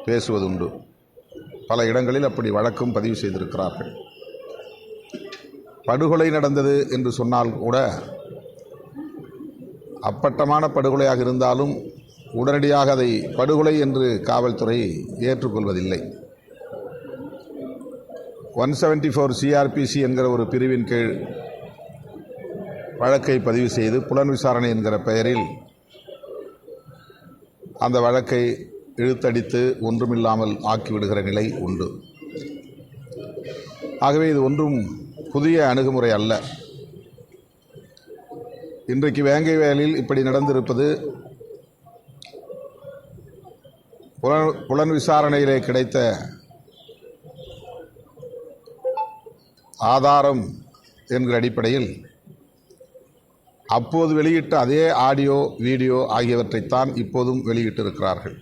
பேசுவதுண்டு. பல இடங்களில் அப்படி வழக்கும் பதிவு செய்திருக்கிறார்கள். படுகொலை நடந்தது என்று சொன்னால் கூட அப்பட்டமான படுகொலையாக இருந்தாலும் உடனடியாக அதை படுகொலை என்று காவல்துறை ஏற்றுக்கொள்வதில்லை. 174 CRPC என்கிற ஒரு பிரிவின் கீழ் வழக்கை பதிவு செய்து புலன் விசாரணை என்கிற பெயரில் அந்த வழக்கை இழுத்தடித்து ஒன்றுமில்லாமல் ஆக்கிவிடுகிற நிலை உண்டு. ஆகவே இது ஒன்றும் புதிய அணுகுமுறை அல்ல. இன்றைக்கு வேங்கை வயலில் இப்படி நடந்திருப்பது புலன் விசாரணையிலே கிடைத்த ஆதாரம் என்கிற அடிப்படையில் அப்போது வெளியிட்ட அதே ஆடியோ, வீடியோ ஆகியவற்றைத்தான் இப்போதும் வெளியிட்டிருக்கிறார்கள்.